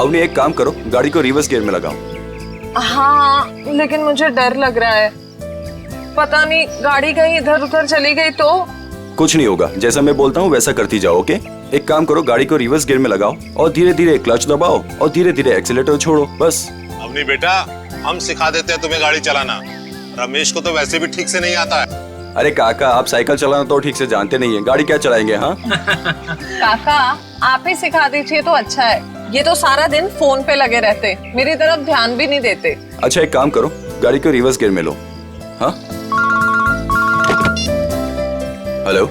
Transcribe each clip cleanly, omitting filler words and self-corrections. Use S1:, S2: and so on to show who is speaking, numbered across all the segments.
S1: अवनी एक काम करो, गाड़ी को रिवर्स गियर में लगाओ।
S2: हाँ, लेकिन मुझे डर लग रहा है, पता नहीं गाड़ी कहीं इधर उधर चली गई तो।
S1: कुछ नहीं होगा, जैसा मैं बोलता हूँ वैसा करती जाओ। ओके, एक काम करो, गाड़ी को रिवर्स गियर में लगाओ और धीरे धीरे क्लच दबाओ और धीरे धीरे एक्सीलेटर छोड़ो, बस।
S3: अवनी बेटा, हम सिखा देते हैं तुम्हें गाड़ी चलाना। रमेश को तो वैसे भी ठीक से नहीं आता है।
S1: अरे काका, आप साइकिल चलाना तो ठीक से जानते नहीं है, गाड़ी क्या चलाएंगे? हाँ
S2: काका, आप ही सिखा दीजिए तो अच्छा है। ये तो सारा दिन फोन पे लगे रहते, मेरी तरफ ध्यान भी नहीं देते।
S1: अच्छा, एक काम करो, गाड़ी को रिवर्स गियर में लो। हाँ, हेलो,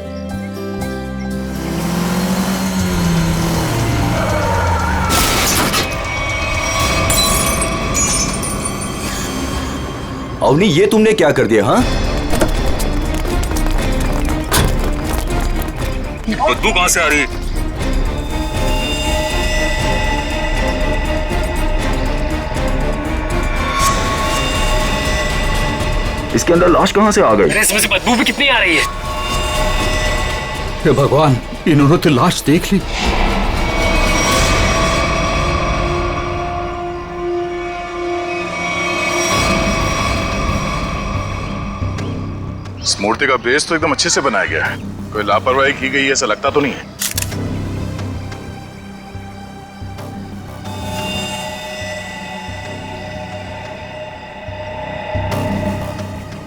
S1: अवनी, ये तुमने क्या कर दिया? हाँ,
S3: बदबू कहां से आ रही है?
S1: इसके अंदर लाश कहां से आ गई?
S4: इसमें से बदबू भी कितनी आ रही है?
S5: हे भगवान, इन्होंने तो लाश देख ली।
S6: इस मूर्ति का बेस तो एकदम अच्छे से बनाया गया है, कोई लापरवाही की गई ऐसा लगता तो नहीं है।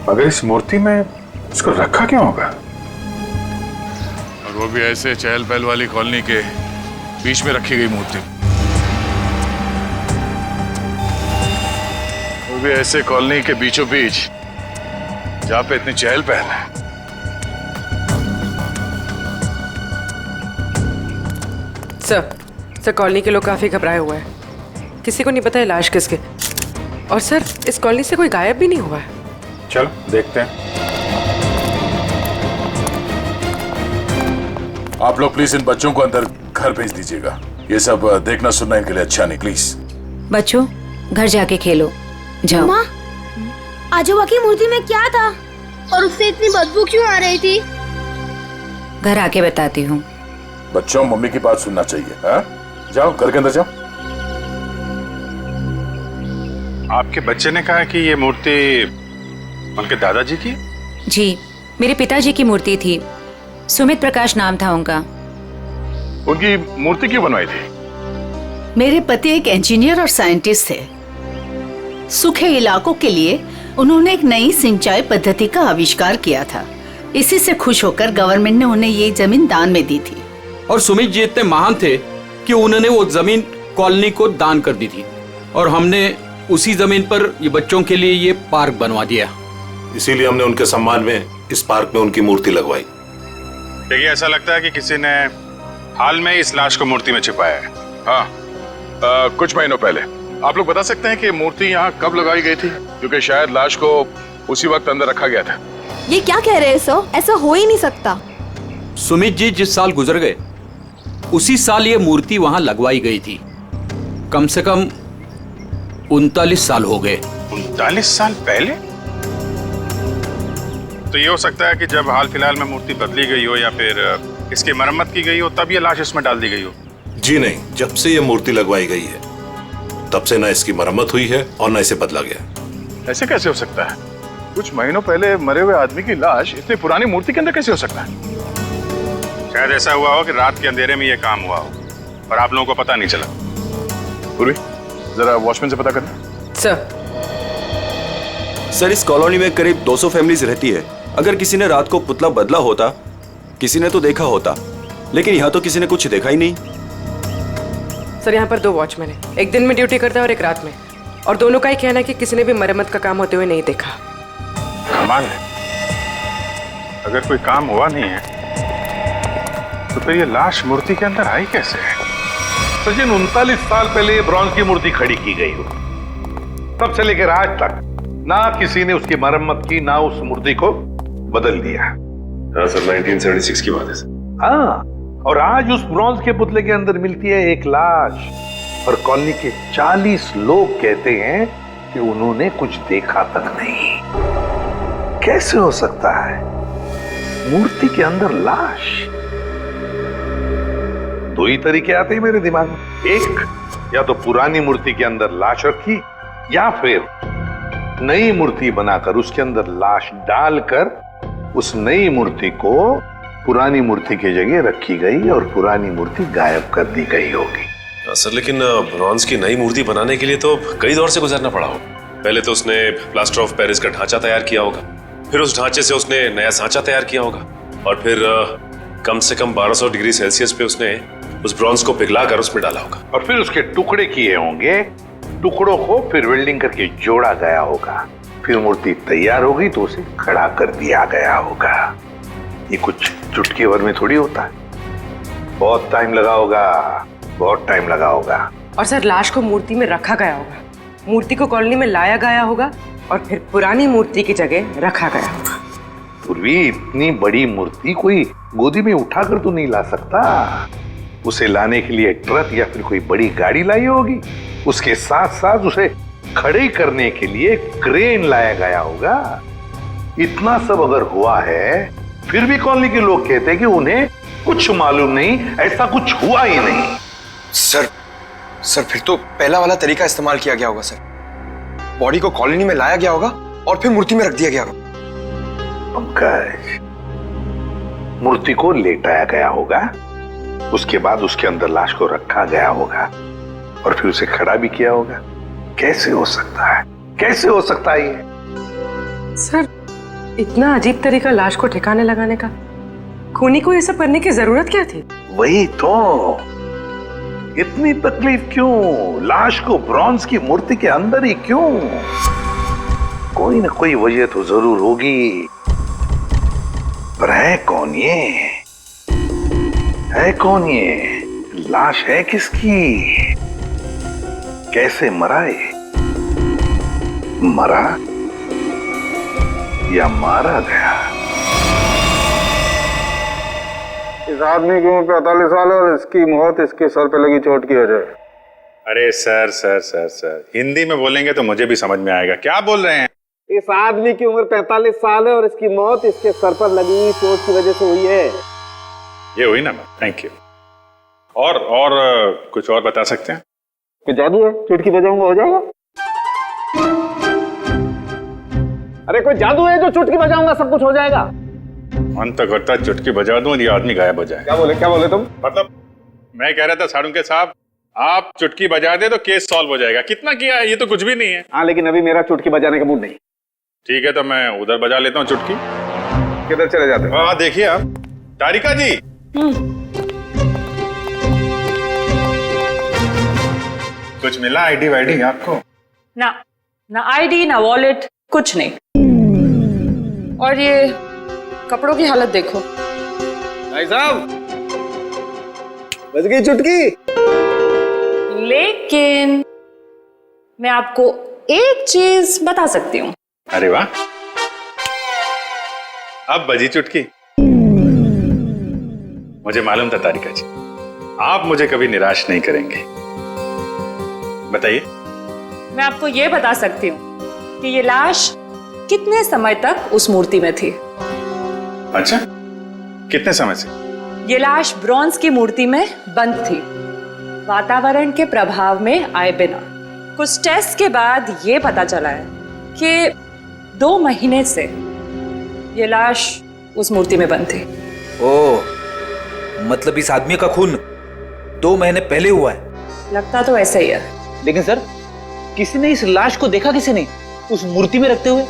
S6: मगर इस मूर्ति में इसको रखा क्यों होगा? और वो भी ऐसे चहल पहल वाली कॉलोनी के बीच में रखी गई मूर्ति, वो भी ऐसे कॉलोनी के बीचों बीच जहां पे इतनी चहल पहल है।
S7: सर, कॉलोनी के लोग काफी घबराए हुए हैं, किसी को नहीं पता है लाश किसके। और सर, इस कॉलोनी से कोई गायब भी नहीं हुआ है।
S6: चलो देखते हैं। आप लोग प्लीज इन बच्चों को अंदर घर भेज दीजिएगा, ये सब देखना सुनना इनके लिए अच्छा नहीं। प्लीज
S8: बच्चों, घर जाके खेलो, जाओ।
S9: माँ, आजोबा की मूर्ति में क्या था और उससे इतनी बदबू क्यों आ रही थी?
S8: घर आके बताती हूँ।
S6: बच्चों, मम्मी की बात सुनना चाहिए। हाँ, जाओ घर के अंदर जाओ।
S10: आपके बच्चे ने कहा कि ये मूर्ति उनके दादाजी की?
S8: जी, मेरे पिताजी की मूर्ति थी, सुमित प्रकाश नाम था उनका।
S6: उनकी मूर्ति क्यों बनवाई थी?
S11: मेरे पति एक इंजीनियर और साइंटिस्ट थे। सूखे इलाकों के लिए उन्होंने एक नई सिंचाई पद्धति का आविष्कार किया था। इसी से खुश होकर गवर्नमेंट ने उन्हें ये जमीन दान में दी थी।
S5: और सुमित जी इतने महान थे कि उन्होंने वो जमीन कॉलोनी को दान कर दी थी और हमने उसी जमीन पर ये बच्चों के लिए ये पार्क बनवा दिया।
S3: इसीलिए हमने उनके सम्मान में इस पार्क में उनकी मूर्ति लगवाई।
S10: देखिए, ऐसा लगता है कि किसी ने हाल में इस लाश को मूर्ति में छिपाया है।
S6: हाँ, कुछ महीनों पहले। आप लोग बता सकते हैं कि मूर्ति यहाँ कब लगाई गई थी? क्योंकि शायद लाश को उसी वक्त अंदर रखा गया था।
S9: ये क्या कह रहे हैं सर? ऐसा हो ही नहीं सकता।
S5: सुमित जी जिस साल गुजर गए उसी साल ये मूर्ति वहां लगवाई गई थी। कम से कम 39 साल हो गए।
S10: 39 साल पहले? तो ये हो सकता है कि जब हाल फिलहाल में मूर्ति बदली गई हो या फिर इसकी मरम्मत की गई हो, तब ये लाश इसमें डाल दी गई हो।
S3: जी नहीं, जब से ये मूर्ति लगवाई गई है तब से ना इसकी मरम्मत हुई है और ना इसे बदला गया।
S6: ऐसे कैसे हो सकता है? कुछ महीनों पहले मरे हुए आदमी की लाश इतनी पुरानी मूर्ति के अंदर कैसे हो सकता है?
S10: शायद ऐसा हुआ हो कि रात के अंधेरे में ये काम हुआ हो और आप लोगों को पता नहीं चला।
S6: पूर्वी, जरा वॉचमैन से पता करना।
S1: सर, इस कॉलोनी में करीब 200 फैमिलीज रहती है। अगर किसी ने रात को पुतला बदला होता, किसी ने तो देखा होता, लेकिन यहाँ तो किसी ने कुछ देखा ही नहीं।
S7: सर, यहाँ पर 2 वॉचमैन हैं, एक दिन में ड्यूटी करता है और एक रात में, और दोनों का ही कहना है कि किसी ने भी मरम्मत का काम होते हुए नहीं देखा।
S10: कमाल है, अगर कोई काम हुआ नहीं है तो फिर ये लाश मूर्ति के अंदर आई कैसे?
S12: सचिन, 39 साल पहले ये ब्रॉन्ज की मूर्ति खड़ी की गई हो, तब से लेकर आज तक ना किसी ने उसकी मरम्मत की, ना उस मूर्ति को बदल दिया।
S3: हाँ सर, 1976 की बात है सर।
S12: हाँ, और आज उस ब्रॉन्ज के पुतले के अंदर मिलती है एक लाश और कॉलोनी के 40 लोग कहते हैं कि उन्होंने कुछ देखा तक नहीं। कैसे हो सकता है? मूर्ति के अंदर लाश? 2 ही तरीके आते हैं मेरे दिमाग में। एक, या तो पुरानी मूर्ति के अंदर लाश रखी या फिर नई मूर्ति बनाकर उसके अंदर लाश डालकर उस नई मूर्ति को पुरानी मूर्ति की जगह रखी गई और पुरानी मूर्ति गायब कर दी गई होगी।
S4: सर लेकिन ब्रॉन्ज की नई मूर्ति बनाने के लिए तो कई दौर से गुजरना पड़ा होगा। पहले तो उसने प्लास्टर ऑफ पेरिस का ढांचा तैयार किया होगा, फिर उस ढांचे से उसने नया सांचा तैयार किया होगा, और फिर कम से कम 1200 डिग्री सेल्सियस पे उसने उस ब्रॉन्ज को पिघला कर उसमें डाला होगा,
S12: और फिर उसके टुकड़े किए होंगे। टुकड़ों को फिर वेल्डिंग करके जोड़ा गया होगा, फिर मूर्ति तैयार होगी तो उसे खड़ा कर दिया गया होगा। ये कुछ चुटकी भर में थोड़ी होता है, बहुत टाइम लगा होगा, बहुत टाइम लगा होगा।
S7: और सर लाश को मूर्ति में रखा गया होगा, मूर्ति को कॉलोनी में लाया गया होगा और फिर पुरानी मूर्ति की जगह रखा गया होगा।
S12: पूर्वी, इतनी बड़ी मूर्ति कोई गोदी में उठाकर तो नहीं ला सकता। उसे लाने के लिए ट्रक या फिर कोई बड़ी गाड़ी लाई होगी। उसके साथ साथ उसे खड़े करने के लिए क्रेन लाया गया होगा। इतना सब अगर हुआ है फिर भी कॉलोनी के लोग कहते हैं कि उन्हें कुछ मालूम नहीं, ऐसा कुछ हुआ ही नहीं।
S13: सर फिर तो पहला वाला तरीका इस्तेमाल किया गया होगा। सर बॉडी को कॉलोनी में लाया गया होगा और फिर मूर्ति में रख दिया गया होगा।
S12: पंकज, मूर्ति को लेटाया गया होगा, उसके बाद उसके अंदर लाश को रखा गया होगा और फिर उसे खड़ा भी किया होगा। कैसे हो सकता है, कैसे हो सकता है ये?
S7: सर इतना अजीब तरीका लाश को ठिकाने लगाने का, खूनी को ये सब करने की जरूरत क्या थी?
S12: वही तो, इतनी तकलीफ क्यों? लाश को ब्रॉन्ज की मूर्ति के अंदर ही क्यों? कोई ना कोई वजह तो जरूर होगी, पर है कौन ये? है कौन ये? लाश है किसकी? कैसे मरा ये? मरा या मारा गया?
S10: इस आदमी की उम्र 45 साल है और इसकी मौत इसके सर पे लगी चोट की वजह है।
S14: अरे sir sir sir sir Hindi में बोलेंगे तो मुझे भी समझ में आएगा। क्या बोल रहे हैं?
S10: इस आदमी की उम्र 45 साल है और इसकी मौत इसके सर पर लगी चोट की वजह से हुई है।
S14: ये हुई ना? Thank you. और कुछ और बता सकते हैं?
S10: कोई जादू है, चुटकी बजाऊंगा हो जाएगा? अरे कोई जादू है जो चुटकी बजाऊंगा सब कुछ हो जाएगा?
S14: मन तो करता है चुटकी बजा दूं और ये आदमी गायब हो जाए।
S10: क्या बोले तुम?
S14: मतलब मैं कह रहा था साड़ुंके साहब, आप चुटकी बजा दे तो केस सॉल्व हो जाएगा। कितना किया है, ये तो कुछ भी नहीं है।
S10: हाँ लेकिन अभी मेरा चुटकी बजाने का मूड नहीं।
S14: ठीक है तो मैं उधर बजा लेता हूँ चुटकी।
S10: किधर चले जाते हो?
S14: हाँ देखिए आप, तारिका जी। कुछ मिला आईडी वाईडी आपको?
S15: ना आईडी ना वॉलेट, कुछ नहीं। और ये कपड़ों की हालत देखो।
S10: भाई साहब बज गई चुटकी।
S15: लेकिन मैं आपको एक चीज बता सकती हूँ।
S14: अरे वाह, अब बजी चुटकी। मुझे मालूम था तारिका जी, आप मुझे कभी निराश नहीं करेंगे। बताइए।
S15: मैं आपको ये बता सकती हूँ कि ये लाश कितने समय तक उस मूर्ति में थी।
S14: अच्छा, कितने समय से?
S15: ये लाश ब्रॉन्ज की मूर्ति में बंद थी, वातावरण के प्रभाव में आए बिना। कुछ टेस्ट के बाद ये पता चला है कि 2 महीने से ये लाश उस मूर्ति में बंद थी।
S16: ओह, मतलब इस आदमी का खून 2 महीने पहले हुआ है?
S15: लगता तो ऐसा ही है।
S17: लेकिन सर, किसी ने इस लाश को देखा किसी ने उस मूर्ति में रखते हुए?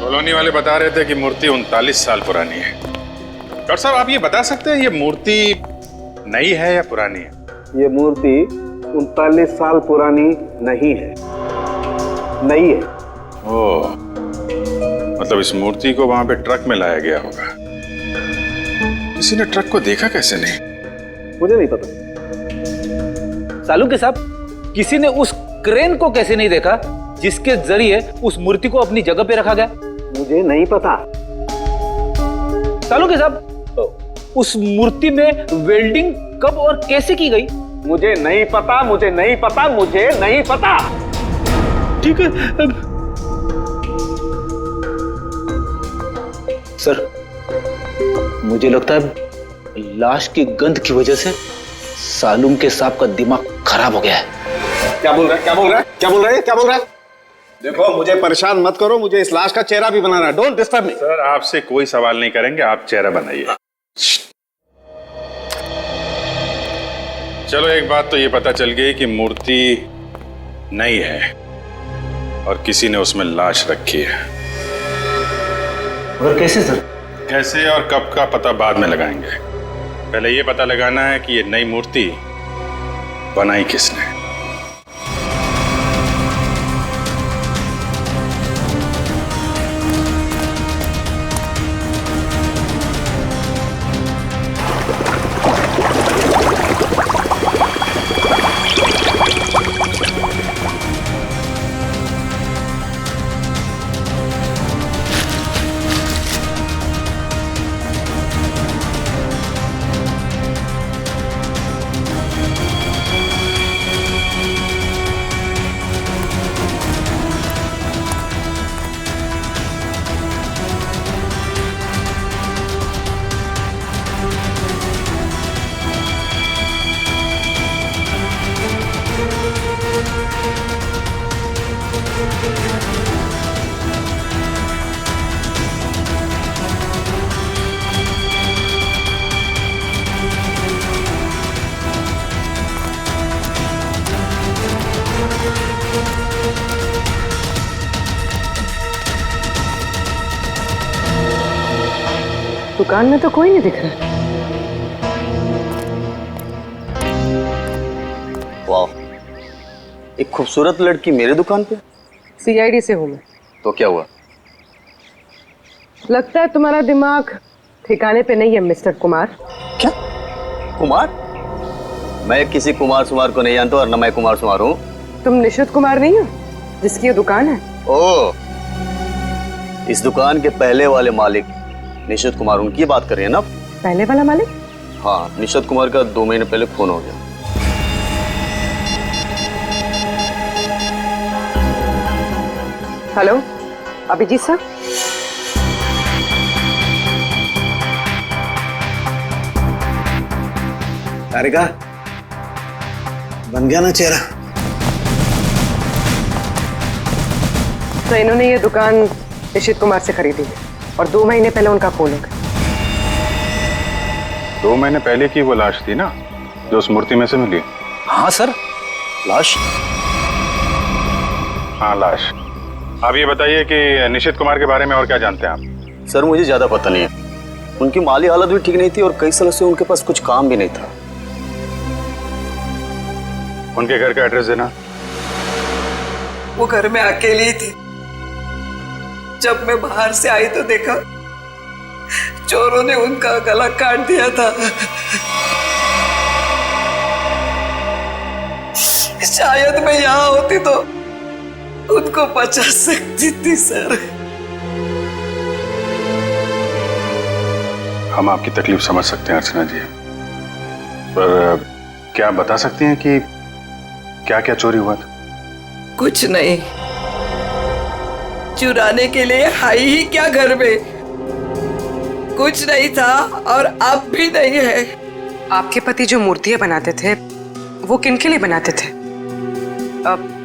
S14: कॉलोनी वाले बता रहे थे कि मूर्ति 39 साल पुरानी है। डॉक्टर साहब आप ये बता सकते हैं ये मूर्ति नई है या पुरानी है?
S10: ये मूर्ति 39 साल पुरानी नहीं है, नई है।
S14: ओह, मतलब इस मूर्ति को वहां पे ट्रक में लाया गया होगा। किसी ने ट्रक को देखा कैसे नहीं?
S10: मुझे नहीं पता।
S17: सालुंके साहब, किसी ने उस क्रेन को कैसे नहीं देखा जिसके जरिए उस मूर्ति को अपनी जगह पे रखा गया?
S10: मुझे नहीं पता।
S17: सालुंके साहब, उस मूर्ति में वेल्डिंग कब और कैसे की गई?
S10: मुझे नहीं पता, मुझे नहीं पता, मुझे नहीं पता।
S17: ठीक है सर, मुझे लगता है लाश की गंध की वजह से सालुंके साहब का दिमाग खराब हो गया है।
S18: क्या बोल रहा है? क्या बोल रहा है? क्या बोल रहा है? क्या बोल रहा है? देखो, मुझे परेशान मत करो, मुझे इस लाश का चेहरा भी बनाना है। Don't disturb me.
S14: सर आपसे कोई सवाल नहीं करेंगे, आप चेहरा बनाइए। चलो एक बात तो ये पता चल गई कि मूर्ति नहीं है और किसी ने उसमें लाश रखी है।
S17: और कैसे सर?
S14: कैसे और कब का पता बाद में लगाएंगे। पहले ये पता लगाना है कि ये नई मूर्ति बनाई किसने।
S7: दुकान में तो कोई नहीं दिख रहा।
S19: वाह, एक खूबसूरत लड़की मेरे दुकान पे।
S7: सीआईडी से हूँ मैं।
S19: तो क्या हुआ?
S7: लगता है तुम्हारा दिमाग ठिकाने पे नहीं है मिस्टर कुमार।
S19: क्या? कुमार? मैं किसी कुमार सुमार को नहीं जानता और न मैं कुमार सुमार हूँ।
S7: तुम निशित कुमार नहीं हो जिसकी ये दुकान है?
S19: ओह, इस दुकान के पहले वाले मालिक निशित कुमार, उनकी बात कर रहे हैं ना?
S7: पहले वाला मालिक?
S19: हाँ, निशित कुमार का 2 महीने पहले खून हो गया।
S7: हेलो, अभिजीत साहब।
S18: तारिका, बन गया ना चेहरा?
S7: तो इन्होंने ये दुकान निशित कुमार से खरीदी है और 2 महीने पहले उनका खून हो गया।
S10: 2 महीने पहले की वो लाश थी ना जो उस मूर्ति में से मिली?
S19: हाँ सर, लाश।
S10: हाँ लाश। आप ये बताइए कि निशित कुमार के बारे में और क्या जानते हैं आप?
S19: सर मुझे ज्यादा पता नहीं है। उनकी माली हालत भी ठीक नहीं थी और कई सालों से उनके पास कुछ काम भी नहीं था।
S10: उनके घर का एड्रेस देना।
S20: वो घर में अकेली ही थी। जब मैं बाहर से आई तो देखा चोरों ने उनका गला काट दिया था। शायद मैं यहाँ होती तो उनको बचा सकती थी सर।
S10: हम आपकी तकलीफ समझ सकते हैं अर्चना जी, पर क्या आप बता सकती हैं कि क्या क्या चोरी हुआ था?
S20: कुछ नहीं, चुराने के लिए है ही क्या घर में? कुछ नहीं था और अब भी नहीं है।
S7: आपके पति जो मूर्तियां बनाते थे वो किनके लिए बनाते थे?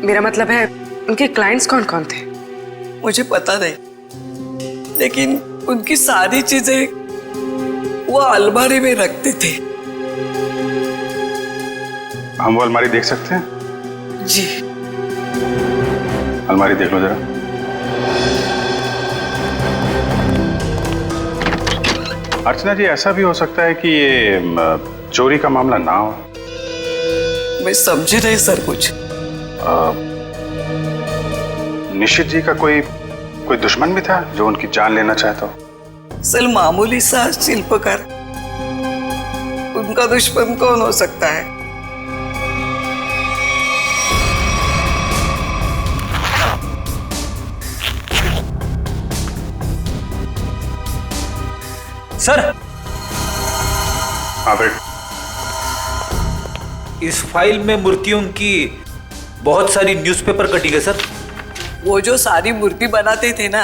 S7: मेरा मतलब है उनके क्लाइंट्स कौन कौन थे?
S20: मुझे पता नहीं, लेकिन उनकी सारी चीजें वो अलमारी में रखते थे।
S10: हम वो अलमारी देख सकते हैं?
S20: जी।
S10: अलमारी देख लो जरा। अर्चना जी, ऐसा भी हो सकता है कि ये चोरी का मामला ना हो।
S20: मैं समझी नहीं सर कुछ।
S10: निशित जी का कोई दुश्मन भी था जो उनकी जान लेना चाहता हो?
S20: सर मामूली सा शिल्पकार, उनका दुश्मन कौन हो सकता है?
S16: सर,
S10: हाँ बेट।
S16: इस फाइल में मूर्तियों की बहुत सारी न्यूज़पेपर कटी है सर।
S20: वो जो सारी मूर्ति बनाते थे ना,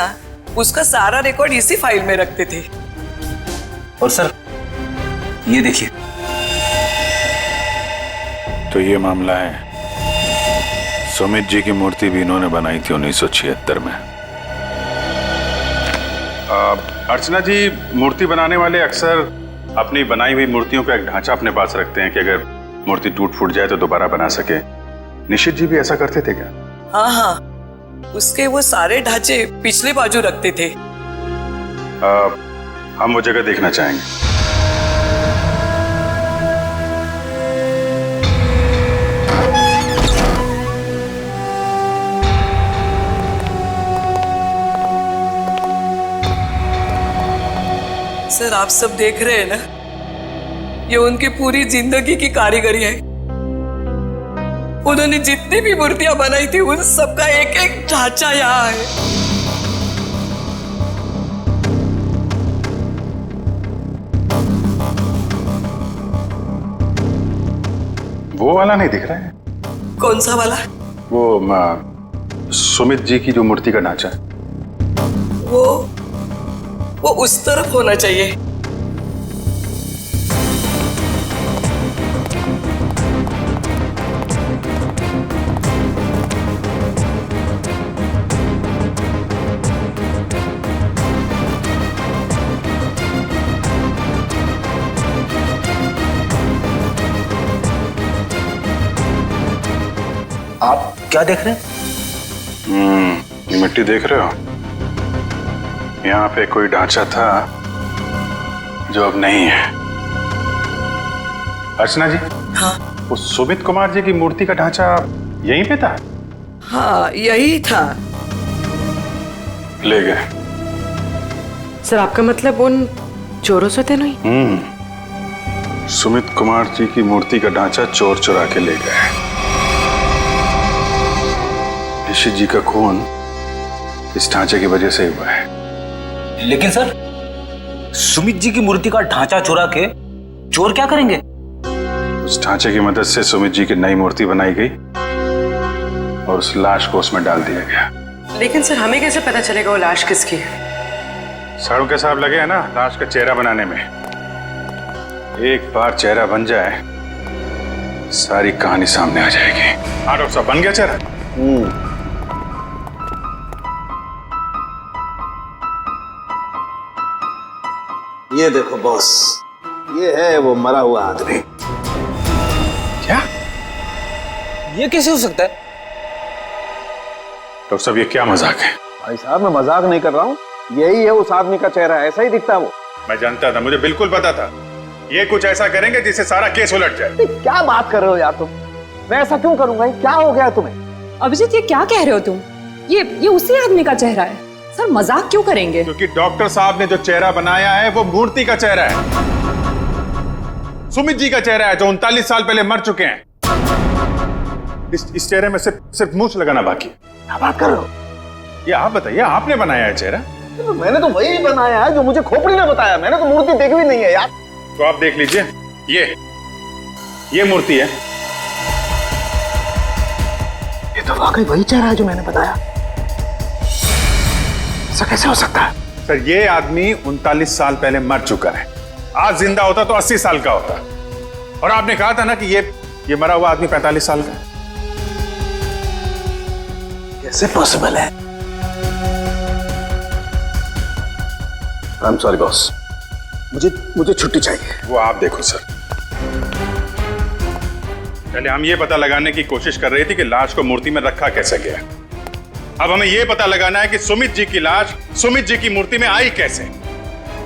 S20: उसका सारा रिकॉर्ड इसी फाइल में रखते थे।
S16: और सर ये देखिए,
S10: तो ये मामला है, सुमित जी की मूर्ति भी इन्होंने बनाई थी 1976 में।
S14: अर्चना जी, मूर्ति बनाने वाले अक्सर अपनी बनाई हुई मूर्तियों का एक ढांचा अपने पास रखते हैं कि अगर मूर्ति टूट फूट जाए तो दोबारा बना सके। निशित जी भी ऐसा करते थे क्या?
S20: हाँ हाँ, उसके वो सारे ढांचे पिछले बाजू रखते थे।
S14: हम वो जगह देखना चाहेंगे।
S20: सर, आप सब देख रहे हैं ना, ये उनकी पूरी जिंदगी की कारीगरी है। उन्होंने जितनी भी मूर्तियां बनाई थी उन सबका एक एक ढांचा यहाँ है।
S14: वो वाला नहीं दिख रहा है?
S20: कौन सा वाला?
S14: वो सुमित जी की जो मूर्ति का ढांचा है।
S20: वो उस तरफ होना चाहिए।
S16: आप क्या देख रहे हैं?
S14: ये मिट्टी देख रहे हो? यहाँ पे कोई ढांचा था जो अब नहीं है। अर्चना जी,
S20: हाँ,
S14: वो सुमित कुमार जी की मूर्ति का ढांचा यहीं पे था?
S20: हाँ, यही था।
S14: ले गए।
S7: सर, आपका मतलब उन चोरों से थे नहीं?
S14: सुमित कुमार जी की मूर्ति का ढांचा चोर चुरा के ले गए। निशित जी का खून इस ढांचे की वजह से हुआ है।
S16: लेकिन सर, सुमित जी की मूर्ति का ढांचा चुरा के चोर क्या करेंगे?
S14: उस ढांचे की मदद से सुमित जी की नई मूर्ति बनाई गई और उस लाश को उसमें डाल दिया गया।
S7: लेकिन सर, हमें कैसे पता चलेगा वो लाश किसकी है?
S14: साड़ू के साहब लगे हैं ना लाश का चेहरा बनाने में। एक बार चेहरा बन जाए, सारी कहानी सामने आ जाएगी। हाँ डॉक्टर साहब, बन गया चेहरा?
S18: ये देखो बॉस, ये है वो मरा हुआ आदमी।
S14: क्या?
S16: ये कैसे हो सकता है?
S14: डॉक्टर साहब, ये क्या मजाक है?
S18: भाई साहब, मैं मजाक नहीं कर रहा हूँ, यही है उस आदमी का चेहरा, ऐसा ही दिखता है वो।
S14: मैं जानता था, मुझे बिल्कुल पता था ये कुछ ऐसा करेंगे जिससे सारा केस उलट जाए।
S18: क्या बात कर रहे हो यार तुम? मैं ऐसा क्यों करूंगा? क्या हो गया तुम्हें?
S15: अभिजीत, ये क्या कह रहे हो तुम? ये उसी आदमी का चेहरा है। सर, मजाक क्यों करेंगे?
S14: क्योंकि डॉक्टर साहब ने जो चेहरा बनाया है वो मूर्ति का चेहरा है। सुमित जी का चेहरा है जो 39 साल पहले मर चुके हैं। इस चेहरे में सिर्फ मूंछ लगाना बाकी है।
S18: क्या बात कर रहे हो?
S14: ये आप बताइए, आपने बनाया है चेहरा?
S18: तो मैंने तो वही बनाया है जो मुझे खोपड़ी ने बताया। मैंने तो मूर्ति देखी भी नहीं है यार।
S14: तो आप देख लीजिए, ये मूर्ति है।
S18: ये तो वाकई वही चेहरा है जो मैंने बताया। ऐसा कैसे हो सकता है?
S14: सर, ये आदमी 39 साल पहले मर चुका है। आज जिंदा होता तो 80 साल का होता। और आपने कहा था ना कि ये मरा हुआ आदमी 45 साल का है।
S18: कैसे पॉसिबल है? आई एम सॉरी बॉस, मुझे छुट्टी चाहिए।
S14: वो आप देखो सर। पहले हम ये पता लगाने की कोशिश कर रहे थे कि लाश को मूर्ति में रखा कैसे गया। अब हमें यह पता लगाना है कि सुमित जी की लाश सुमित जी की मूर्ति में आई कैसे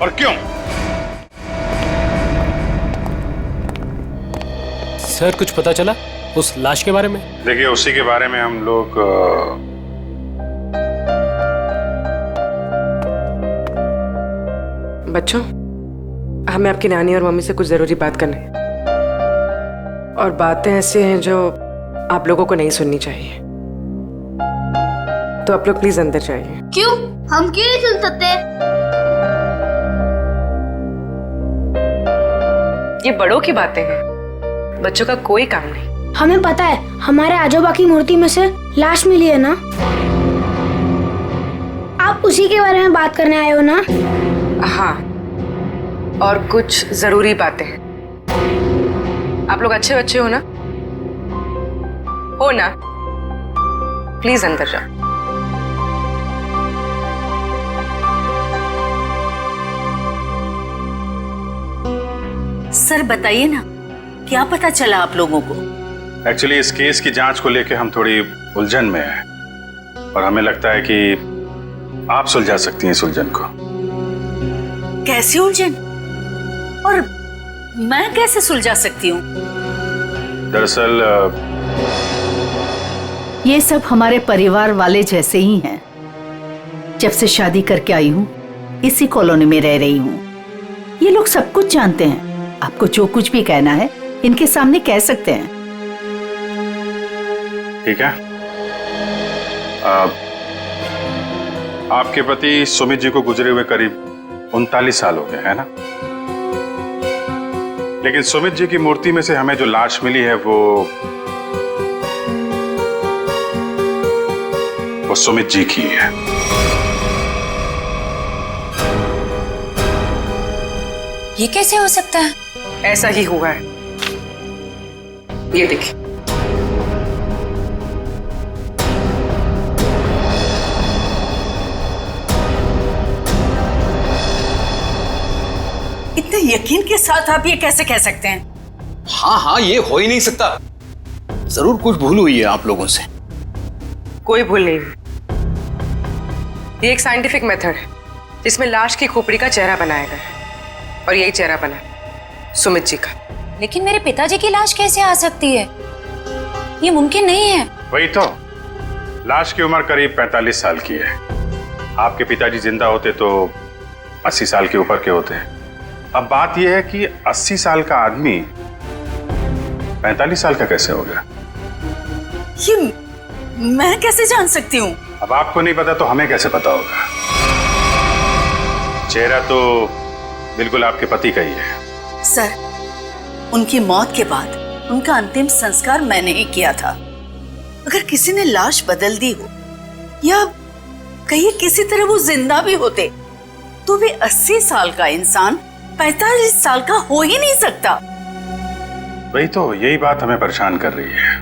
S14: और क्यों।
S21: सर, कुछ पता चला उस लाश के बारे में?
S14: देखिए, उसी के बारे में हम लोग
S7: बच्चों, हमें आपकी नानी और मम्मी से कुछ जरूरी बात करनी है। और बातें ऐसी हैं जो आप लोगों को नहीं सुननी चाहिए। तो आप लोग प्लीज अंदर जाइए।
S9: क्यों? हम क्यों नहीं सुन सकते?
S7: ये बड़ों की बातें हैं, बच्चों का कोई काम नहीं।
S9: हमें पता है, हमारे आजोबा की मूर्ति में से लाश मिली है ना। आप उसी के बारे में बात करने आए हो ना?
S7: हाँ, और कुछ जरूरी बातें हैं। आप लोग अच्छे बच्चे हो ना, हो ना, प्लीज अंदर जाओ।
S11: सर बताइए ना, क्या पता चला आप लोगों को?
S14: एक्चुअली इस केस की जांच को लेकर हम थोड़ी उलझन में हैं और हमें लगता है कि आप सुलझा सकती हैं इस उलझन को।
S11: कैसी उलझन? और मैं कैसे सुलझा सकती हूँ?
S14: दरअसल
S11: ये सब हमारे परिवार वाले जैसे ही हैं। जब से शादी करके आई हूँ इसी कॉलोनी में रह रही हूँ। ये लोग सब कुछ जानते हैं। आपको जो कुछ भी कहना है इनके सामने कह सकते हैं।
S14: ठीक है। आपके पति सुमित जी को गुजरे हुए करीब 39 साल हो गए, है ना? लेकिन सुमित जी की मूर्ति में से हमें जो लाश मिली है वो सुमित जी की है।
S8: ये कैसे हो सकता है?
S7: ऐसा ही हुआ है, ये देखिए।
S11: इतने यकीन के साथ आप ये कैसे कह सकते हैं?
S16: हाँ, ये हो ही नहीं सकता। जरूर कुछ भूल हुई है आप लोगों से।
S7: कोई भूल नहीं हुई। ये एक साइंटिफिक मेथड है जिसमें लाश की खोपड़ी का चेहरा बनाया गया है और यही चेहरा बना है सुमित जी का।
S8: लेकिन मेरे पिताजी की लाश कैसे आ सकती है? ये मुमकिन नहीं है।
S14: वही तो, लाश की उम्र करीब 45 साल की है। आपके पिताजी जिंदा होते तो 80 साल के ऊपर के होते हैं। अब बात यह है कि 80 साल का आदमी 45 साल का कैसे हो गया?
S11: ये मैं कैसे जान सकती हूँ?
S14: अब आपको नहीं पता तो हमें कैसे पता होगा? चेहरा तो बिल्कुल आपके पति का ही है।
S11: सर, उनकी मौत के बाद उनका अंतिम संस्कार मैंने ही किया था। अगर किसी ने लाश बदल दी हो या कहीं किसी तरह वो जिंदा भी होते तो भी 80 साल का इंसान 45 साल का हो ही नहीं सकता।
S14: वही तो, यही बात हमें परेशान कर रही है।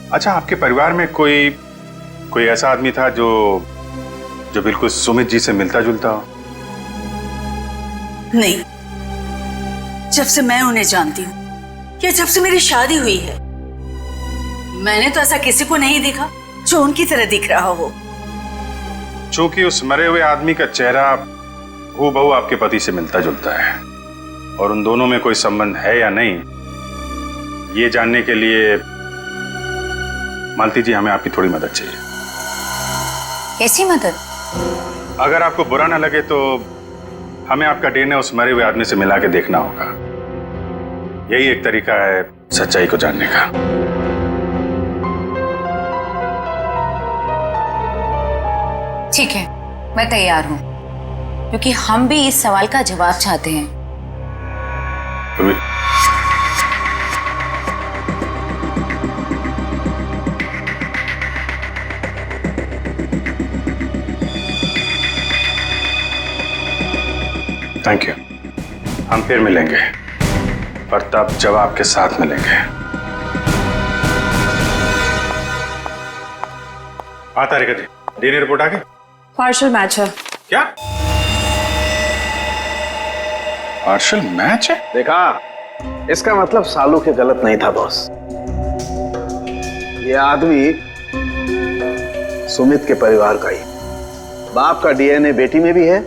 S14: अच्छा, आपके परिवार में कोई ऐसा आदमी था जो बिल्कुल सुमित जी से मिलता जुलता हो?
S11: नहीं, जब से मैं उन्हें जानती हूँ या जब से मेरी शादी हुई है मैंने तो ऐसा किसी को नहीं देखा जो उनकी तरह दिख रहा हो।
S14: चूंकि उस मरे हुए आदमी का चेहरा हूबहू आपके पति से मिलता जुलता है और उन दोनों में कोई संबंध है या नहीं, ये जानने के लिए मालती जी हमें आपकी थोड़ी मदद चाहिए।
S8: कैसी मदद?
S14: अगर आपको बुरा ना लगे तो हमें आपका डीएनए उस मरे हुए आदमी से मिला के देखना होगा। यही एक तरीका है सच्चाई को जानने का।
S8: ठीक है, मैं तैयार हूँ, क्योंकि हम भी इस सवाल का जवाब चाहते हैं।
S14: Thank you. हम फिर मिलेंगे और तब जवाब के साथ मिलेंगे। आता रेखा जी, डीएनए रिपोर्ट आ गई?
S15: पार्शियल मैच है।
S14: क्या पार्शियल मैच है?
S18: देखा, इसका मतलब सालू के गलत नहीं था बॉस। ये आदमी सुमित के परिवार का ही। बाप का डीएनए बेटी में भी है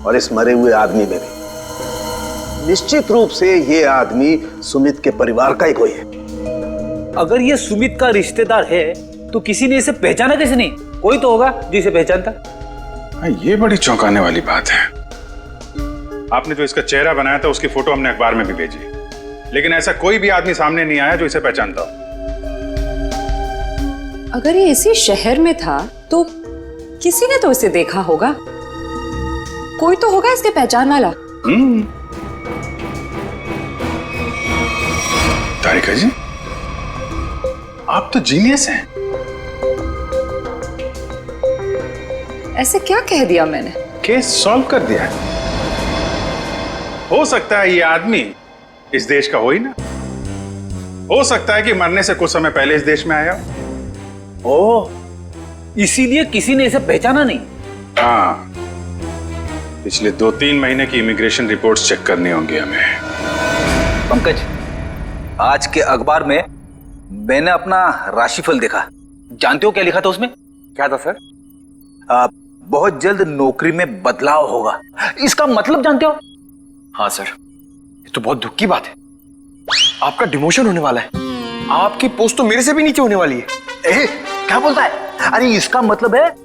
S18: और इस मरे हुए आदमी में भी। निश्चित रूप से ये आदमी सुमित के परिवार का ही कोई है।
S17: अगर ये सुमित का रिश्तेदार है तो किसी ने इसे पहचाना कैसे नहीं? कोई तो होगा जिसे पहचानता।
S14: ये बड़ी चौंकाने वाली बात है। आपने जो इसका चेहरा बनाया था उसकी फोटो हमने अखबार में भी भेजी, लेकिन ऐसा कोई भी आदमी सामने नहीं आया जो इसे पहचानता हो।
S15: अगर ये इसी शहर में था तो किसी ने तो इसे देखा होगा। कोई तो होगा इसके पहचान वाला।
S14: तारिका जी, आप तो जीनियस हैं।
S15: ऐसे क्या कह दिया मैंने?
S14: केस सॉल्व कर दिया। हो सकता है ये आदमी इस देश का हो ही ना, हो सकता है कि मरने से कुछ समय पहले इस देश में आया हो।
S17: ओह, इसीलिए किसी ने इसे पहचाना नहीं।
S14: हाँ, पिछले 2-3 महीने की इमिग्रेशन रिपोर्ट्स चेक करनी होंगी हमें।
S16: पंकज, आज के अखबार में मैंने अपना राशिफल देखा। जानते हो क्या लिखा था उसमें?
S13: क्या था सर?
S16: बहुत जल्द नौकरी में बदलाव होगा। इसका मतलब जानते हो?
S13: हाँ सर, ये तो बहुत दुख की बात है। आपका डिमोशन होने वाला है। आपकी पोस्ट तो मेरे से भी नीचे होने वाली है।
S16: क्या बोलता है? अरे इसका मतलब है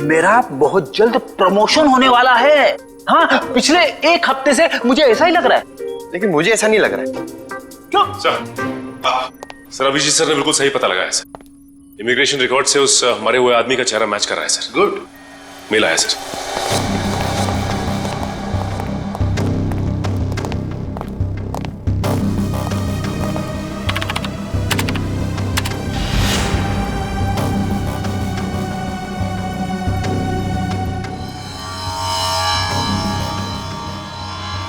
S16: मेरा बहुत जल्द प्रमोशन होने वाला है। हाँ, पिछले 1 हफ्ते से मुझे ऐसा ही लग रहा है।
S13: लेकिन मुझे ऐसा नहीं लग रहा है।
S16: क्यों?
S4: सर अभिजीत सर ने बिल्कुल सही पता लगाया सर। इमिग्रेशन रिकॉर्ड से उस मरे हुए आदमी का चेहरा मैच कर रहा है सर।
S3: गुड,
S4: मिला है सर।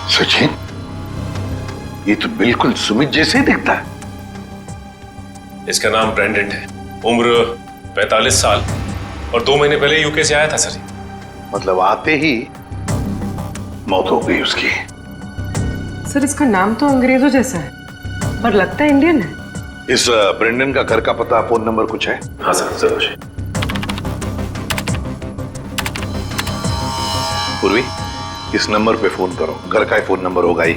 S12: सचिन, ये तो बिल्कुल सुमित जैसे ही दिखता है।
S4: इसका नाम ब्रेंडन है, उम्र 45 साल और 2 महीने पहले यूके से आया था सर।
S12: मतलब आते ही मौत हो गई उसकी।
S7: सर इसका नाम तो अंग्रेजों जैसा है पर लगता है इंडियन है।
S12: इस ब्रेंडन का घर का पता, फोन नंबर कुछ है?
S4: हाँ सर, जरूर।
S12: पूर्वी, इस नंबर पे फोन करो। घर का ही फोन नंबर होगा ही।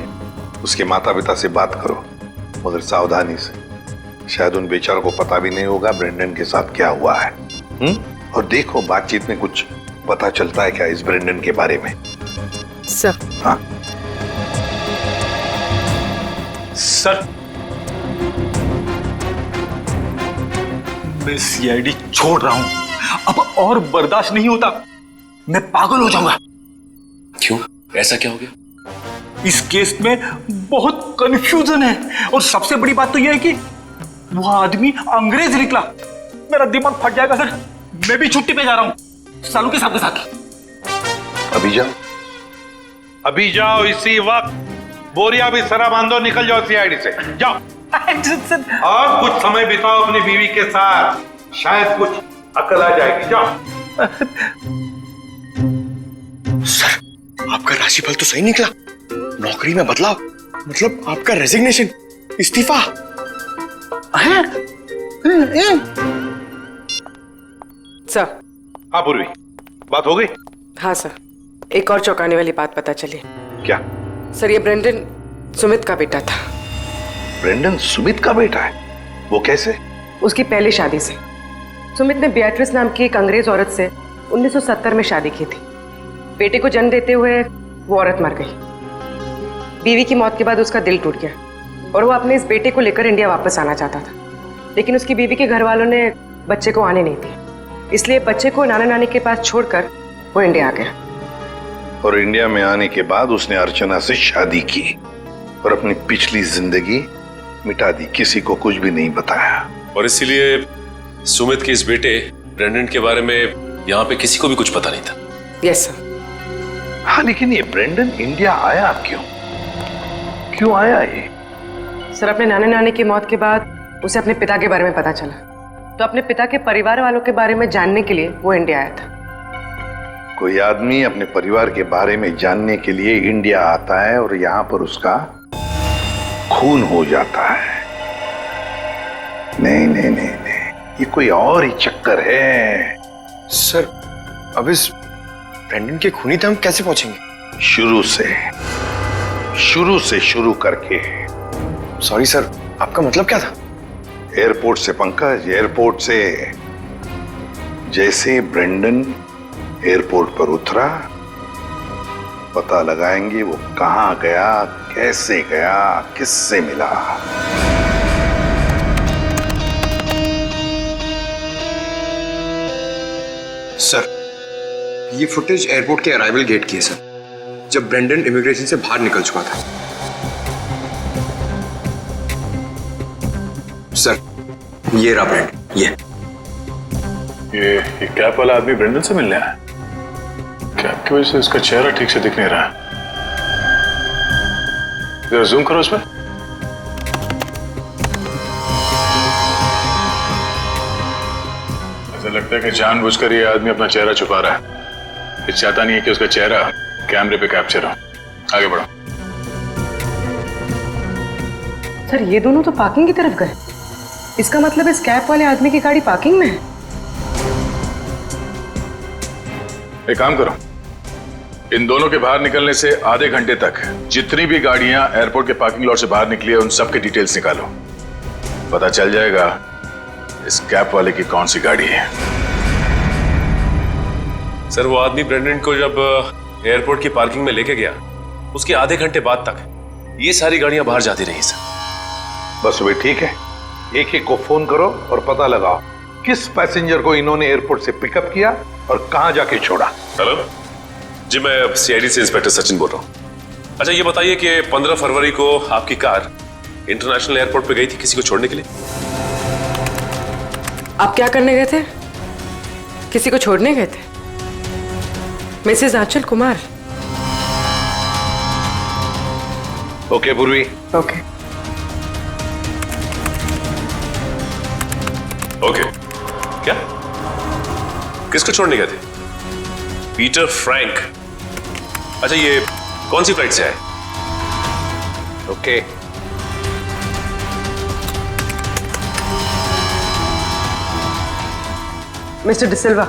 S12: उसके माता पिता से बात करो, मगर सावधानी से। शायद उन बेचारों को पता भी नहीं होगा ब्रेंडन के साथ क्या हुआ है। और देखो बातचीत में कुछ पता चलता है क्या इस ब्रेंडन के बारे में।
S7: सर।
S12: हाँ
S17: सर, मैं सीआईडी छोड़ रहा हूं। अब और बर्दाश्त नहीं होता। मैं पागल हो जाऊंगा।
S4: क्यों? ऐसा क्या हो गया?
S17: इस केस में बहुत कंफ्यूजन है और सबसे बड़ी बात तो यह है कि वो आदमी अंग्रेज निकला। मेरा दिमाग फट जाएगा सर। मैं भी छुट्टी पे जा रहा हूं सालू के साथ।
S12: अभी जाओ, अभी जाओ, इसी वक्त। बोरिया भी सरा बांधो, निकल जाओ सीआईडी से। जाओ और कुछ समय बिताओ अपनी बीवी के साथ, शायद कुछ अकल आ जाएगी। जाओ।
S13: सर, आपका राशिफल तो सही निकला। नौकरी में बदलाव मतलब आपका रेजिग्नेशन, इस्तीफा।
S7: सर।
S12: हाँ पूर्वी, बात हो गई?
S7: हाँ सर, एक और चौंकाने वाली बात पता चली।
S12: क्या?
S7: सर ये ब्रेंडन सुमित का बेटा था।
S12: ब्रेंडन सुमित का बेटा है? वो कैसे?
S7: उसकी पहली शादी से। सुमित ने बियाट्रिस नाम की एक अंग्रेज औरत से 1970 में शादी की थी। बेटे को जन्म देते हुए वो औरत मर गई। बीवी की मौत के बाद उसका दिल टूट गया और वो अपने इस बेटे को लेकर इंडिया वापस आना चाहता था, लेकिन उसकी बीवी के घर वालों ने बच्चे को आने नहीं दिया। इसलिए बच्चे को नाना नानी के पास छोड़कर वो इंडिया आ गया।
S12: और इंडिया में आने के बाद उसने अर्चना से शादी की और अपनी पिछली जिंदगी मिटा दी, किसी को कुछ भी नहीं बताया।
S4: और इसीलिए सुमित के इस बेटे ब्रेंडन के बारे में यहाँ पे किसी को भी कुछ पता नहीं था।
S7: Yes sir.
S12: हाँ, लेकिन ये ब्रेंडन इंडिया आया क्यों? क्यों आया ये?
S7: सर अपने नाना नानी की मौत के बाद उसे अपने पिता के बारे में पता चला, तो अपने पिता के परिवार वालों के बारे में जानने के लिए वो इंडिया आया था।
S12: कोई आदमी अपने परिवार के बारे में जानने के लिए इंडिया आता है और यहाँ पर उसका खून हो जाता है। नहीं नहीं नहीं नहीं, ये कोई और ही चक्कर है।
S13: सर, अब इस ब्रेंडन के खूनी तक हम कैसे पहुंचेंगे?
S12: शुरू से शुरू करके।
S13: सॉरी सर, आपका मतलब क्या था?
S12: एयरपोर्ट से पंकज, एयरपोर्ट से। जैसे ब्रेंडन एयरपोर्ट पर उतरा, पता लगाएंगे वो कहां गया, कैसे गया, किससे मिला।
S13: सर, ये फुटेज एयरपोर्ट के अराइवल गेट की है सर, जब ब्रेंडन इमिग्रेशन से बाहर निकल चुका था। सर, ये रहा ब्रेंडन।
S14: ये कैप वाला आदमी ब्रेंडन से मिलने आया। कैप की वजह से उसका चेहरा ठीक से दिख नहीं रहा। जरा जूम करो उसमें।
S6: ऐसा लगता है कि जानबूझकर ये आदमी अपना चेहरा छुपा रहा है। ये चाहता नहीं है कि उसका चेहरा कैमरे पे कैप्चर हो। आगे बढ़ो।
S7: सर ये दोनों तो पार्किंग की तरफ गए। इसका मतलब इस कैप वाले आदमी की गाड़ी पार्किंग में है।
S6: एक काम करो, इन दोनों के बाहर निकलने से आधे घंटे तक जितनी भी गाड़ियां एयरपोर्ट के पार्किंग लॉट से बाहर निकली है उन सब के डिटेल्स निकालो। पता चल जाएगा इस कैप वाले की कौन सी गाड़ी है।
S4: सर वो आदमी ब्रेंडन को जब एयरपोर्ट की पार्किंग में लेके गया उसके आधे घंटे बाद तक ये सारी गाड़ियां बाहर जाती रही सर।
S12: बस वे ठीक है, एक एक को फोन करो और पता लगाओ किस पैसेंजर को इन्होंने एयरपोर्ट से पिकअप किया और कहां जाके छोड़ा।
S4: हेलो जी, मैं सीआईडी से इंस्पेक्टर सचिन बोल रहा हूँ। अच्छा ये बताइए कि 15 फरवरी को आपकी कार इंटरनेशनल एयरपोर्ट पे गई थी किसी को छोड़ने के लिए?
S7: आप क्या करने गए थे? किसी को छोड़ने गए थे? मिसेस आंचल कुमार।
S12: ओके पूर्वी।
S7: Okay
S4: okay. क्या? किसको छोड़ने गए थे? Peter Frank. अच्छा ये कौन सी फ्लाइट से आए?
S12: ओके।
S7: मिस्टर डिसिल्वा,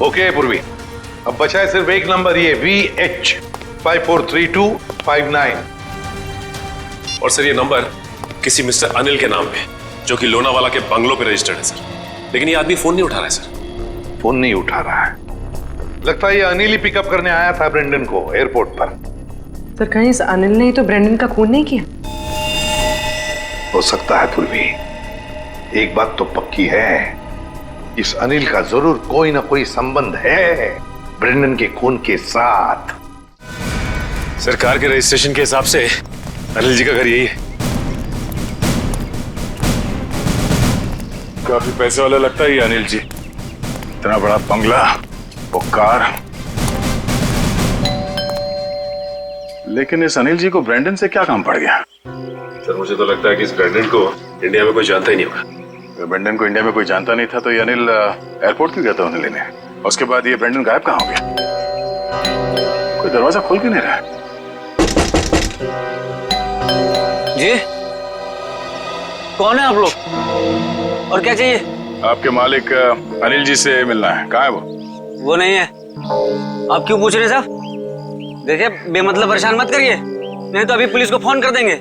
S12: ओके पूर्वी, अब बचा है सिर्फ एक नंबर, ये VH 543259।
S4: और सर ये नंबर किसी मिस्टर अनिल के नाम पे जो कि लोनावाला के बंगलों पे रजिस्टर्ड है सर, लेकिन ये आदमी फोन नहीं उठा रहा है सर।
S12: फोन नहीं उठा रहा है? लगता है ये अनिल ही पिकअप करने आया था ब्रेंडन को एयरपोर्ट पर।
S7: सर कहीं इस अनिल ने ही तो ब्रेंडन का खून नहीं किया?
S12: हो सकता है पूर्वी, एक बात तो पक्की है, इस अनिल का जरूर कोई ना कोई संबंध है ब्रेंडन के खून के साथ।
S4: सरकार के रजिस्ट्रेशन के हिसाब से अनिल जी का घर यही है।
S6: काफी पैसे वाला लगता है ये अनिल जी, इतना बड़ा बंगला, वो कार। लेकिन इस अनिल जी को ब्रेंडन से क्या काम पड़ गया?
S4: सर मुझे तो लगता है कि इस ब्रेंडन को इंडिया में कोई जानता ही नहीं होगा।
S6: ब्रेंडन को इंडिया में कोई जानता नहीं था तो ये अनिल एयरपोर्ट क्यों गया था उन्हें लेने? उसके बाद ये ब्रेंडन गायब कहाँ हो गया? कोई दरवाजा खोल क्यों नहीं रहा?
S19: जी कौन है आप लोग और क्या चाहिए?
S6: आपके मालिक अनिल जी से मिलना है। कहाँ है वो?
S19: वो नहीं है। आप क्यों पूछ रहे साहब? देखिए बेमतलब परेशान मत करिए, नहीं तो अभी पुलिस को फोन कर देंगे।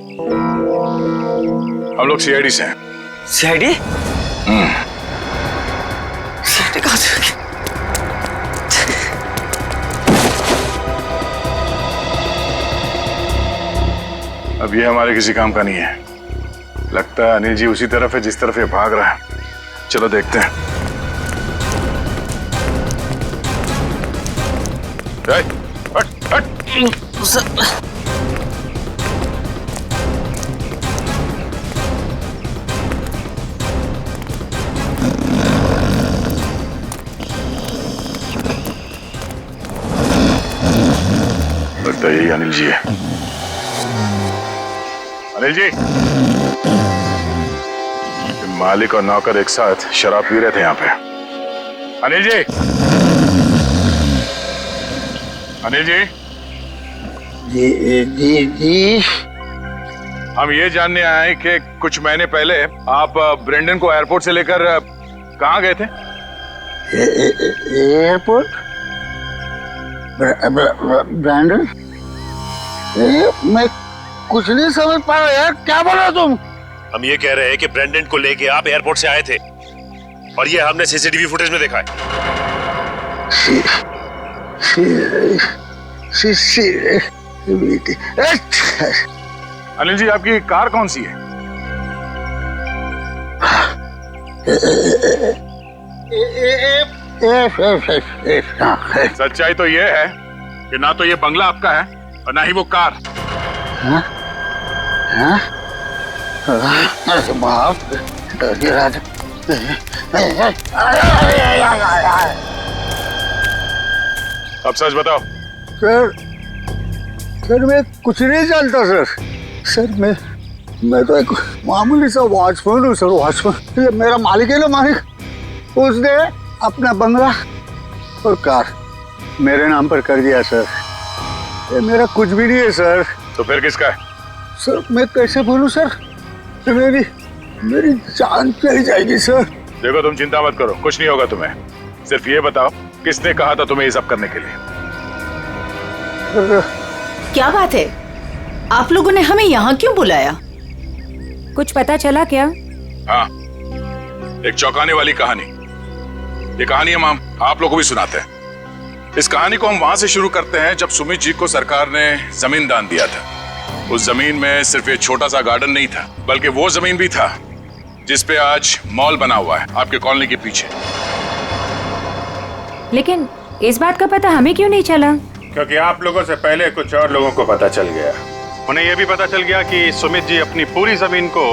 S6: हम लोग सीआईडी से हैं।
S19: सीआईडी?
S20: सीआईडी कहाँ से?
S6: अब ये हमारे किसी काम का नहीं है। लगता है अनिल जी उसी तरफ है जिस तरफ ये भाग रहा है। चलो देखते हैं। हट, हट, हट। लगता है यही अनिल जी है। अनिल जी, मालिक और नौकर एक साथ शराब पी रहे थे यहाँ पे। अनिल जी, अनिल जी,
S18: जी
S6: हम ये जानने आए कि कुछ महीने पहले आप ब्रेंडन को एयरपोर्ट से लेकर कहाँ गए थे?
S18: एयरपोर्ट? ब्रांडन? मैं कुछ नहीं समझ पा रहा यार, क्या बोल रहे हो तुम?
S4: हम ये कह रहे हैं कि ब्रेंडन को लेके आप एयरपोर्ट से आए थे और ये हमने सीसीटीवी फुटेज में देखा है।
S6: अनिल जी, आपकी कार कौन सी है? सच्चाई तो ये है कि ना तो ये बंगला आपका है और ना ही वो कार।
S18: बाप
S6: अब सच बताओ।
S2: सर मैं कुछ नहीं जानता सर मैं तो एक मामूली सा वॉचमैन हूँ सर। वॉचमैन, ये मेरा मालिक है ना, मालिक, उसने अपना बंगला और कार मेरे नाम पर कर दिया सर। ये मेरा कुछ भी नहीं है सर।
S6: तो फिर किसका है?
S2: सर मैं कैसे बोलूं सर, मेरी जान चली जाएगी सर।
S6: देखो तुम चिंता मत करो, कुछ नहीं होगा तुम्हें। सिर्फ ये बताओ किसने कहा था तुम्हें ये सब करने के लिए?
S11: क्या बात है, आप लोगों ने हमें यहाँ क्यों बुलाया?
S8: कुछ पता चला क्या?
S6: हाँ, एक चौंकाने वाली कहानी। ये कहानी हम आप लोगों को भी सुनाते हैं। इस कहानी को हम वहां से शुरू करते हैं जब सुमित जी को सरकार ने जमीन दान दिया था। उस जमीन में सिर्फ ये छोटा सा गार्डन नहीं था, बल्कि वो जमीन भी था जिसपे आज मॉल बना हुआ है आपके कॉलोनी के पीछे।
S8: लेकिन इस बात का पता हमें क्यों नहीं चला?
S14: क्योंकि आप लोगों से पहले कुछ और लोगों को पता चल गया। उन्हें यह भी पता चल गया कि सुमित जी अपनी पूरी जमीन को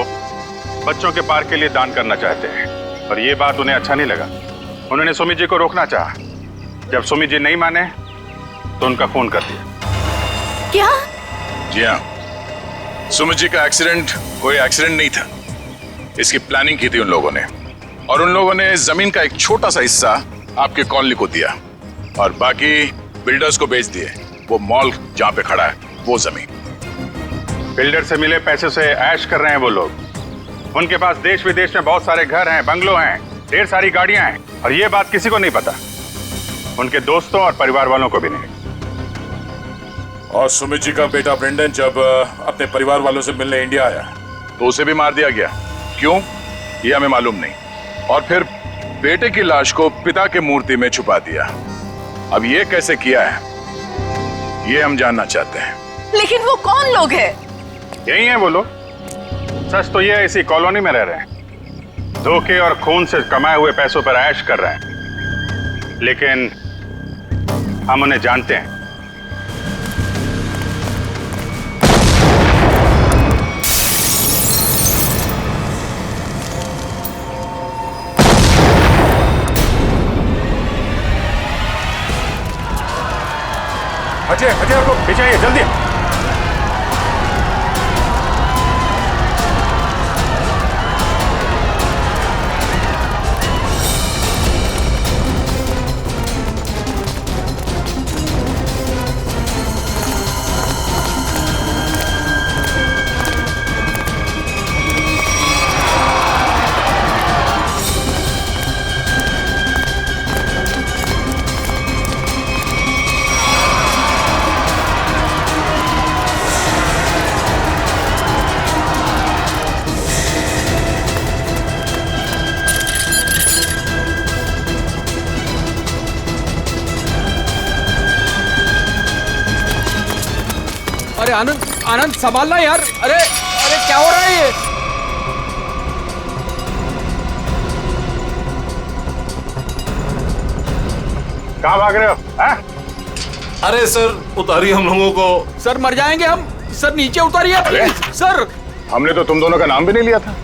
S14: बच्चों के पार्क के लिए दान करना चाहते हैं, और ये बात उन्हें अच्छा नहीं लगा। उन्होंने सुमित जी को रोकना चाहा। जब सुमित जी नहीं माने तो उनका फोन कर दिया।
S11: क्या?
S6: जी हाँ, सुमित जी का एक्सीडेंट कोई एक्सीडेंट नहीं था। इसकी प्लानिंग की थी उन लोगों ने, और उन लोगों ने जमीन का एक छोटा सा हिस्सा आपके कॉलोनी को दिया और बाकी बिल्डर्स को बेच दिए। वो मॉल जहां पे खड़ा है वो जमीन।
S14: बिल्डर से मिले पैसे से ऐश कर रहे हैं वो लोग। उनके पास देश विदेश में बहुत सारे घर हैं, बंगलो हैं, ढेर सारी गाड़ियां हैं, और ये बात किसी को नहीं पता, उनके दोस्तों और परिवार वालों को भी नहीं।
S6: और सुमित जी का बेटा ब्रेंडन जब अपने परिवार वालों से मिलने इंडिया आया तो उसे भी मार दिया गया। क्यों, ये हमें मालूम नहीं। और फिर बेटे की लाश को पिता के मूर्ति में छुपा दिया। अब ये कैसे किया है ये हम जानना चाहते हैं।
S11: लेकिन वो कौन लोग हैं?
S14: यही हैं वो लोग। सच तो ये इसी कॉलोनी में रह रहे हैं, धोखे और खून से कमाए हुए पैसों पर ऐश कर रहे हैं, लेकिन हम उन्हें जानते हैं। हथियार को पीछे आइए जल्दी।
S5: अरे आनंद, आनंद संभालना यार। अरे अरे क्या हो रहा है ये?
S14: कहाँ भाग रहे हो?
S3: अरे सर उतारिए हम लोगों को।
S5: सर मर जाएंगे हम। सर नीचे उतारिए प्लीज। सर
S6: हमने तो तुम दोनों का नाम भी नहीं लिया था।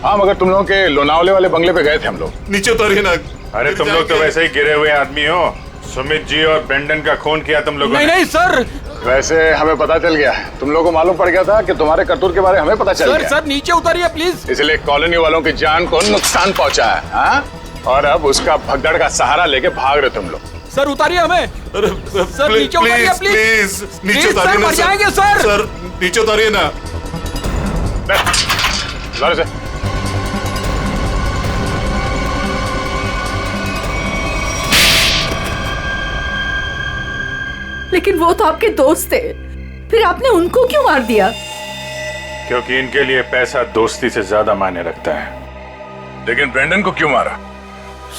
S6: हाँ, मगर तुम लोगों के लोनावले वाले बंगले पे गए थे हम लोग।
S3: नीचे उतारिए ना।
S14: अरे तुम लोग तो वैसे ही गिरे हुए आदमी हो। सुमित जी और ब्रेंडन का खून किया तुम लोगों ने।
S5: नहीं सर,
S6: वैसे हमें पता चल गया, तुम लोगों को मालूम पड़ गया था कि तुम्हारे करतूत के बारे में हमें पता चल गया।
S5: सर नीचे उतारिए प्लीज।
S6: इसलिए कॉलोनी वालों की जान को नुकसान पहुंचा है। हाँ? और अब उसका भगदड़ का सहारा लेके भाग रहे तुम लोग।
S5: सर उतारिए हमें। सर नीचे उतारिए प्लीज।
S3: नीचे उतारिए ना।
S5: मर जाएंगे सर।
S3: सर नीचे उतारिए ना।
S6: से
S11: लेकिन वो तो आपके दोस्त थे, फिर आपने उनको क्यों मार दिया?
S14: क्योंकि इनके लिए पैसा दोस्ती से ज्यादा मायने रखता है।
S6: लेकिन ब्रेंडन को क्यों मारा?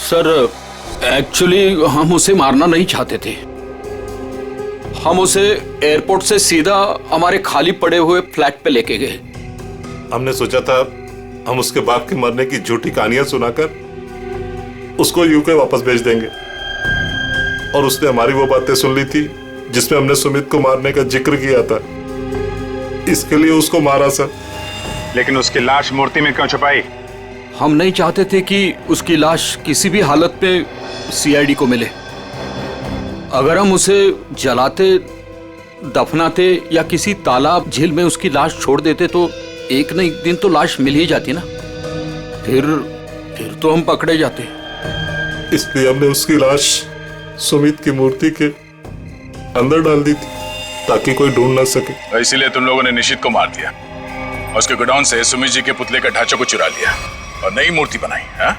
S5: सर एक्चुअली हम उसे मारना नहीं चाहते थे। हम उसे एयरपोर्ट से सीधा हमारे खाली पड़े हुए फ्लैट पे लेके गए।
S3: हमने सोचा था हम उसके बाप के मरने की झूठी कहानियां सुनाकर उसको यूके वापस भेज देंगे, और उसने हमारी वो बातें सुन ली थी जिसमें हमने सुमित को मारने का जिक्र किया था। इसके लिए उसको मारा सर।
S14: लेकिन उसकी लाश मूर्ति में क्यों छुपाई?
S5: हम नहीं चाहते थे कि उसकी लाश किसी भी हालत में सीआईडी को मिले। अगर हम उसे जलाते, दफनाते या किसी तालाब झील में उसकी लाश छोड़ देते तो एक न एक दिन तो लाश मिल ही जाती ना। फिर तो हम पकड़े जाते।
S3: इसलिए हमने उसकी लाश सुमित की मूर्ति के अंदर डाल दी थी ताकि कोई ढूंढ ना सके।
S6: इसीलिए तुम लोगों ने निशित को मार दिया और उसके गोडाउन से सुमित जी के पुतले के ढांचे को चुरा लिया और नई मूर्ति बनाई। हाँ?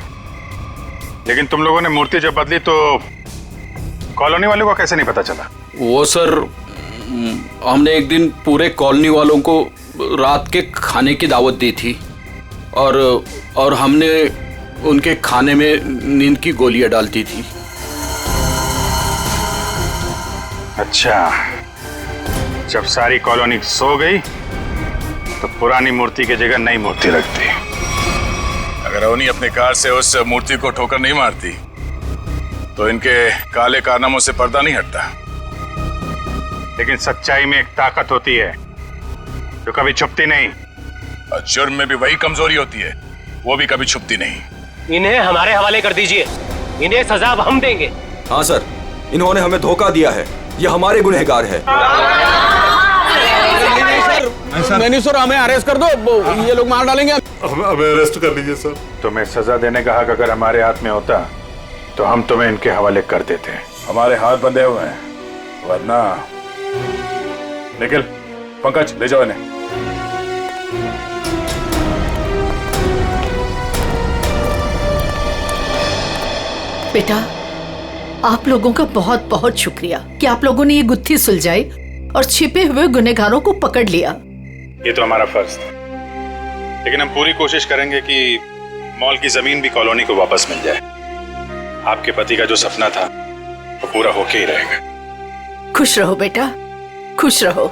S14: लेकिन तुम लोगों ने मूर्ति जब बदली तो कॉलोनी वालों को कैसे नहीं पता चला?
S5: वो सर, हमने एक दिन पूरे कॉलोनी वालों को रात के खाने की दावत दी थी और हमने उनके खाने में नींद की गोलियां डाल दी थी।
S14: अच्छा, जब सारी कॉलोनी सो गई तो पुरानी मूर्ति की जगह नई मूर्ति रख दी।
S6: अगर अवनी अपनी कार से उस मूर्ति को ठोकर नहीं मारती तो इनके काले कारनामों से पर्दा नहीं हटता।
S14: लेकिन सच्चाई में एक ताकत होती है जो कभी छुपती नहीं,
S6: और जुर्म में भी वही कमजोरी होती है, वो भी कभी छुपती नहीं।
S21: इन्हें हमारे हवाले कर दीजिए, इन्हें सजा हम देंगे।
S13: हाँ सर, इन्होंने हमें धोखा दिया है, ये हमारे गुनहगार है।
S5: नहीं सर, हमें अरेस्ट कर दो, ये लोग मार डालेंगे।
S3: हमें अरेस्ट कर लीजिए सर।
S14: तुम्हें सजा देने का हक अगर हमारे हाथ में होता तो हम तुम्हें इनके हवाले कर देते।
S6: हमारे हाथ बंधे हुए हैं, वरना निखिल, पंकज ले जाओ इन्हें।
S11: बेटा, आप लोगों का बहुत बहुत शुक्रिया कि आप लोगों ने ये गुत्थी सुलझाई और छिपे हुए गुनहगारों को पकड़ लिया।
S14: ये तो हमारा फर्ज था, लेकिन हम पूरी कोशिश करेंगे कि मॉल की जमीन भी कॉलोनी को वापस मिल जाए। आपके पति का जो सपना था वो पूरा होके ही रहेगा।
S11: खुश रहो बेटा, खुश रहो।